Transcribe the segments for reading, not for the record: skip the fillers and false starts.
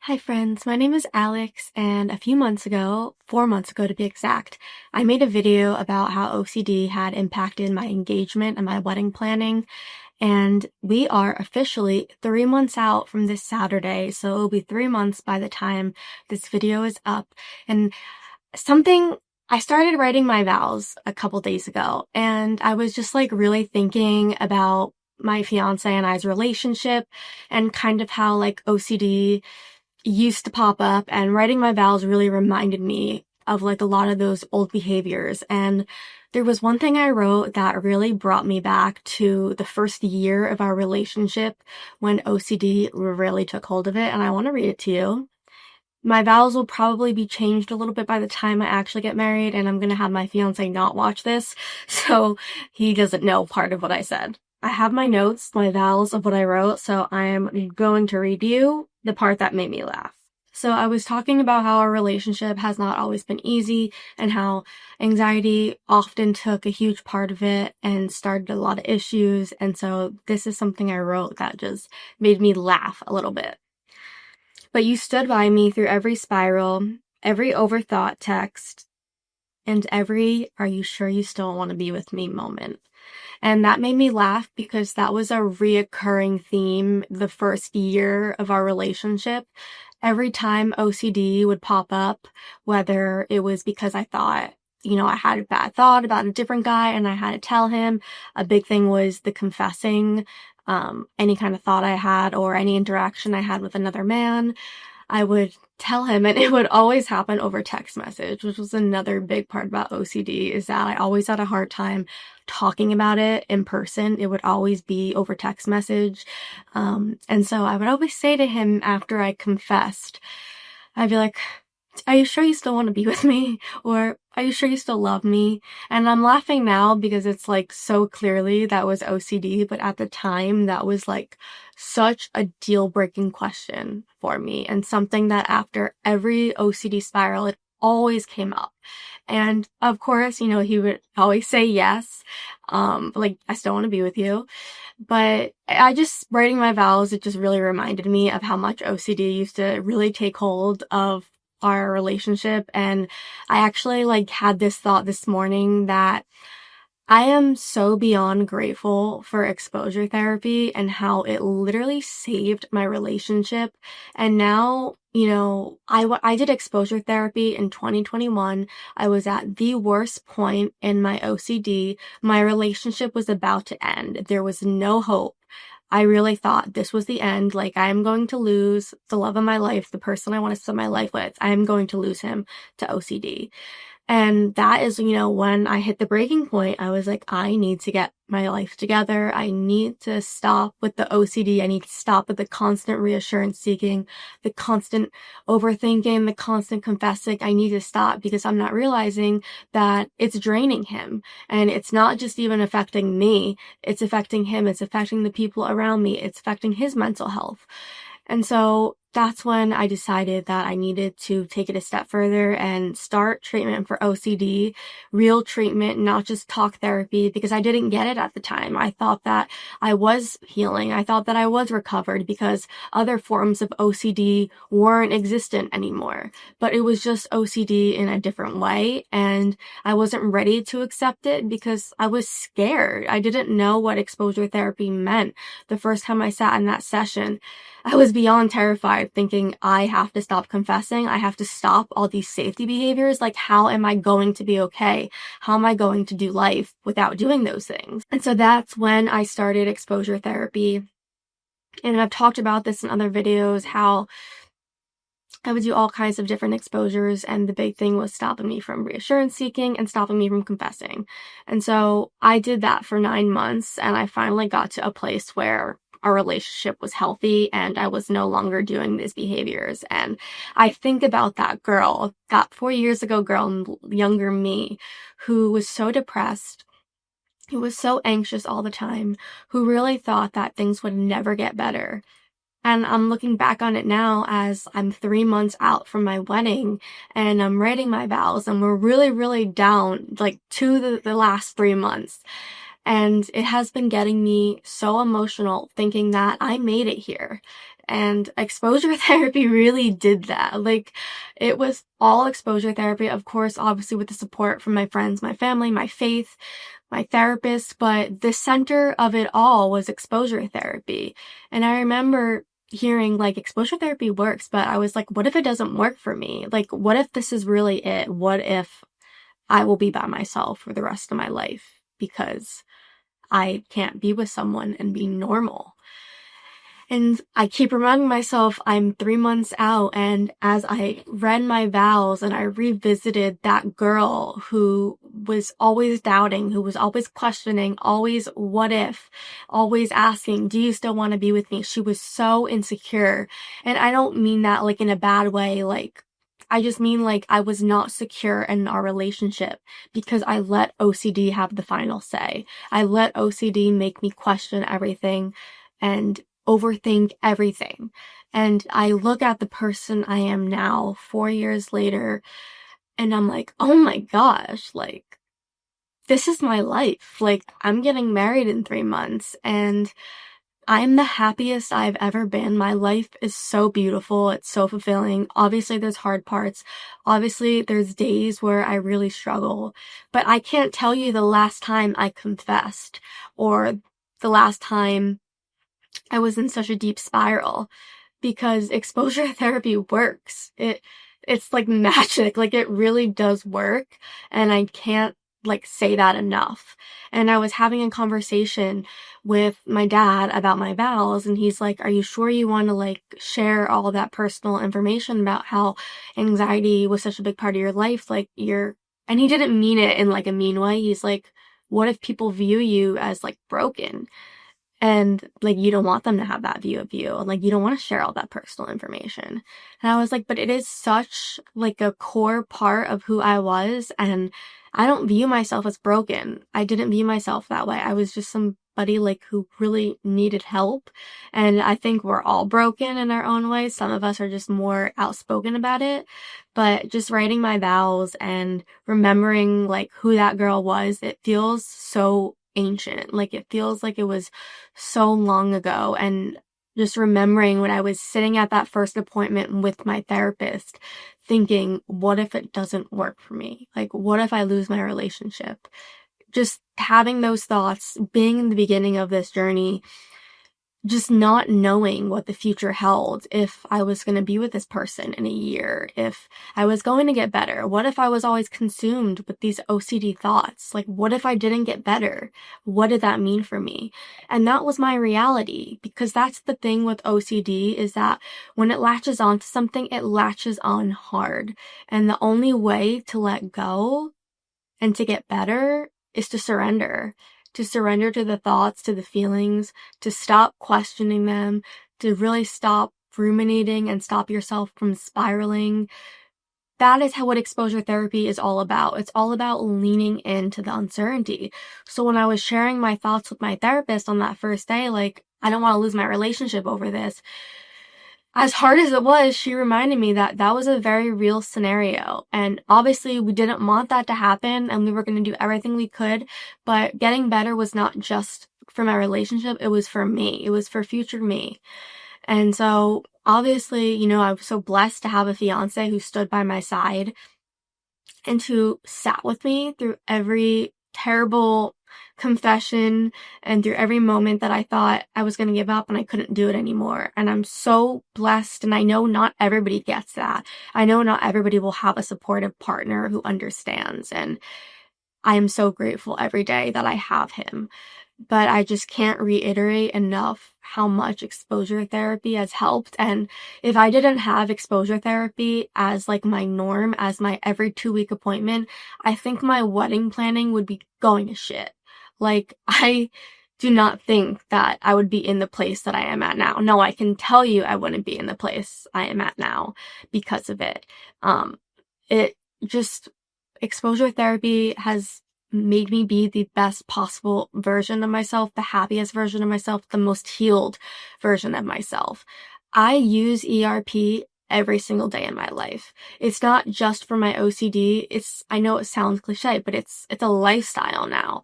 Hi friends, my name is Alex, and a few months ago, 4 months ago to be exact, I made a video about how OCD had impacted my engagement and my wedding planning, and we are officially 3 months out from this Saturday, so it'll be 3 months by the time this video is up. And something I started writing my vows a couple days ago, and I was just like really thinking about my fiance and I's relationship and kind of how like OCD used to pop up, and writing my vows really reminded me of like a lot of those old behaviors. And there was one thing I wrote that really brought me back to the first year of our relationship when OCD really took hold of it, and I want to read it to you. My vows will probably be changed a little bit by the time I actually get married, and I'm gonna have my fiance not watch this, so he doesn't know part of what I said. I have my notes, my vows of what I wrote, so I am going to read you the part that made me laugh. So I was talking about how our relationship has not always been easy and how anxiety often took a huge part of it and started a lot of issues. And so this is something I wrote that just made me laugh a little bit. But you stood by me through every spiral, every overthought text, and every "are you sure you still want to be with me" moment. And that made me laugh because that was a reoccurring theme the first year of our relationship. Every time OCD would pop up, whether it was because I thought, I had a bad thought about a different guy and I had to tell him. A big thing was the confessing, any kind of thought I had or any interaction I had with another man. I would tell him, and it would always happen over text message, which was another big part about OCD, is that I always had a hard time talking about it in person. It would always be over text message. And so I would always say to him after I confessed, I'd be like, "Are you sure you still want to be with me?" Or, "Are you sure you still love me?" And I'm laughing now because it's like so clearly that was OCD, but at the time that was like such a deal-breaking question for me, and something that after every OCD spiral, it always came up. And of course, he would always say yes, like, "I still want to be with you." But writing my vows, it just really reminded me of how much OCD used to really take hold of our relationship. And I actually had this thought this morning that I am so beyond grateful for exposure therapy and how it literally saved my relationship. And now, I did exposure therapy in 2021. I was at the worst point in my OCD. My relationship was about to end. There was no hope. I really thought this was the end. Like, I am going to lose the love of my life, the person I want to spend my life with. I am going to lose him to OCD. And that is, when I hit the breaking point, I was like, I need to get my life together. I need to stop with the OCD. I need to stop with the constant reassurance seeking, the constant overthinking, the constant confessing. I need to stop because I'm not realizing that it's draining him. And it's not just even affecting me. It's affecting him. It's affecting the people around me. It's affecting his mental health. And so that's when I decided that I needed to take it a step further and start treatment for OCD, real treatment, not just talk therapy, because I didn't get it at the time. I thought that I was healing. I thought that I was recovered because other forms of OCD weren't existent anymore. But it was just OCD in a different way, and I wasn't ready to accept it because I was scared. I didn't know what exposure therapy meant. The first time I sat in that session, I was beyond terrified, thinking I have to stop confessing. I have to stop all these safety behaviors. Like, how am I going to be okay? How am I going to do life without doing those things? And so that's when I started exposure therapy. And I've talked about this in other videos, how I would do all kinds of different exposures, and the big thing was stopping me from reassurance seeking and stopping me from confessing. And so I did that for 9 months, and I finally got to a place where our relationship was healthy and I was no longer doing these behaviors. And I think about that girl, that 4 years ago girl, younger me, who was so depressed, who was so anxious all the time, who really thought that things would never get better. And I'm looking back on it now as I'm 3 months out from my wedding and I'm writing my vows, and we're really, really down to the last 3 months. And it has been getting me so emotional thinking that I made it here. And exposure therapy really did that. Like, it was all exposure therapy, of course, obviously with the support from my friends, my family, my faith, my therapist, but the center of it all was exposure therapy. And I remember hearing like exposure therapy works, but I was like, what if it doesn't work for me? Like, what if this is really it? What if I will be by myself for the rest of my life because I can't be with someone and be normal? And I keep reminding myself I'm 3 months out, and as I read my vows and I revisited that girl who was always doubting, who was always questioning, always what if, always asking, do you still want to be with me? She was so insecure. And I don't mean that like in a bad way, like I just mean like I was not secure in our relationship because I let OCD have the final say. I let OCD make me question everything and overthink everything. And I look at the person I am now, 4 years later, and I'm like, oh my gosh, like, this is my life. Like, I'm getting married in 3 months, and I'm the happiest I've ever been. My life is so beautiful. It's so fulfilling. Obviously, there's hard parts. Obviously, there's days where I really struggle. But I can't tell you the last time I confessed or the last time I was in such a deep spiral, because exposure therapy works. It's like magic. Like, it really does work, and I can't like say that enough. And I was having a conversation with my dad about my vows, and he's like, are you sure you want to like share all that personal information about how anxiety was such a big part of your life? Like, and he didn't mean it in like a mean way. He's like, what if people view you as like broken? And like, you don't want them to have that view of you. Like, you don't want to share all that personal information. And I was like, but it is such like a core part of who I was. And I don't view myself as broken. I didn't view myself that way. I was just somebody like who really needed help. And I think we're all broken in our own ways. Some of us are just more outspoken about it. But just writing my vows and remembering like who that girl was, it feels so ancient. Like, it feels like it was so long ago. And just remembering when I was sitting at that first appointment with my therapist thinking, what if it doesn't work for me? Like, what if I lose my relationship? Just having those thoughts, being in the beginning of this journey, just not knowing what the future held, if I was going to be with this person in a year, if I was going to get better. What if I was always consumed with these OCD thoughts? Like, what if I didn't get better? What did that mean for me? And that was my reality, because that's the thing with OCD, is that when it latches onto something, it latches on hard. And the only way to let go and to get better is to surrender to the thoughts, to the feelings, to stop questioning them, to really stop ruminating and stop yourself from spiraling. That is what exposure therapy is all about. It's all about leaning into the uncertainty. So when I was sharing my thoughts with my therapist on that first day, like, I don't want to lose my relationship over this, as hard as it was, she reminded me that that was a very real scenario. And obviously we didn't want that to happen, and we were going to do everything we could, but getting better was not just for my relationship, it was for me. It was for future me. And so obviously, you know, I was so blessed to have a fiance who stood by my side and who sat with me through every terrible confession and through every moment that I thought I was going to give up and I couldn't do it anymore. And I'm so blessed, and I know not everybody gets that. I know not everybody will have a supportive partner who understands, and I am so grateful every day that I have him. But I just can't reiterate enough how much exposure therapy has helped. And if I didn't have exposure therapy as like my norm, as my every 2-week appointment, I think my wedding planning would be going to shit. Like, I do not think that I would be in the place that I am at now. No, I can tell you I wouldn't be in the place I am at now because of it. It just, exposure therapy has made me be the best possible version of myself, the happiest version of myself, the most healed version of myself. I use ERP every single day in my life. It's not just for my OCD. I know it sounds cliche, but it's a lifestyle now.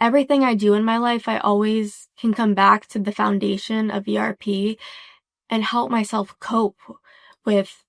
Everything I do in my life, I always can come back to the foundation of ERP. and help myself cope with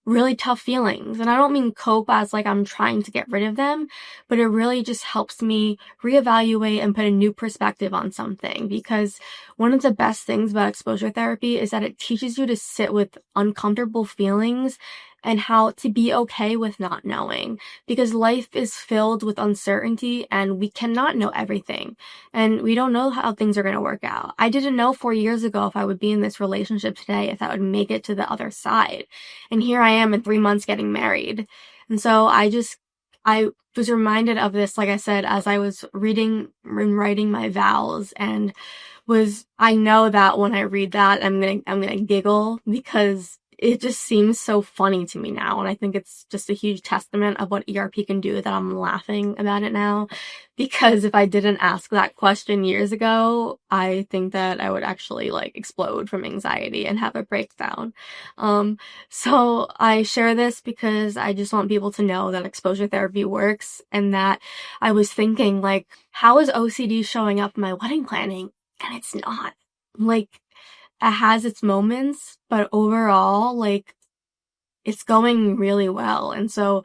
really tough feelings. And I don't mean cope as like I'm trying to get rid of them, but it really just helps me reevaluate and put a new perspective on something. Because one of the best things about exposure therapy is that it teaches you to sit with uncomfortable feelings and how to be okay with not knowing, because life is filled with uncertainty and we cannot know everything and we don't know how things are going to work out. I didn't know 4 years ago if I would be in this relationship today, if I would make it to the other side. And here I am in 3 months getting married. And so I was reminded of this, like I said, as I was reading and writing my vows, and I know that when I read that, I'm gonna giggle because it just seems so funny to me now. And I think it's just a huge testament of what ERP can do that I'm laughing about it now. Because if I didn't ask that question years ago, I think that I would actually like explode from anxiety and have a breakdown. So I share this because I just want people to know that exposure therapy works, and that I was thinking like, how is OCD showing up in my wedding planning? And it's not. Like, it has its moments, but overall, like, it's going really well. And so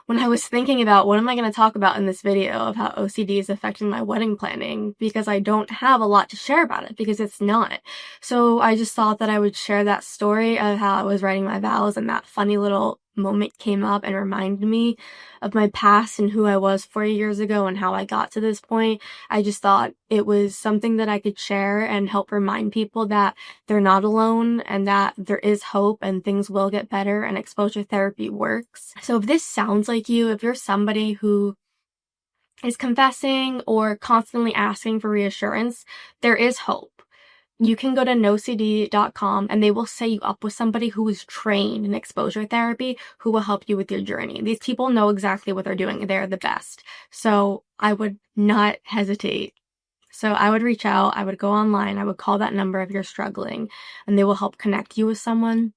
when I was thinking about what am I going to talk about in this video of how OCD is affecting my wedding planning, because I don't have a lot to share about it because it's not. So I just thought that I would share that story of how I was writing my vows, and that funny little moment came up and reminded me of my past and who I was 4 years ago and how I got to this point. I just thought it was something that I could share and help remind people that they're not alone and that there is hope and things will get better and exposure therapy works. So if this sounds like you, if you're somebody who is confessing or constantly asking for reassurance, there is hope. You can go to NOCD.com and they will set you up with somebody who is trained in exposure therapy who will help you with your journey. These people know exactly what they're doing. They're the best. So I would not hesitate. So I would reach out, I would go online, I would call that number if you're struggling, and they will help connect you with someone.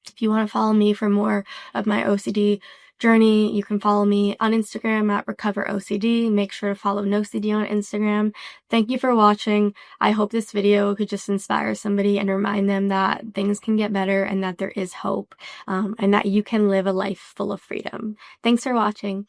If you want to follow me for more of my OCD journey, you can follow me on Instagram at RecoverOCD. Make sure to follow NoCD on Instagram. Thank you for watching. I hope this video could just inspire somebody and remind them that things can get better and that there is hope, and that you can live a life full of freedom. Thanks for watching.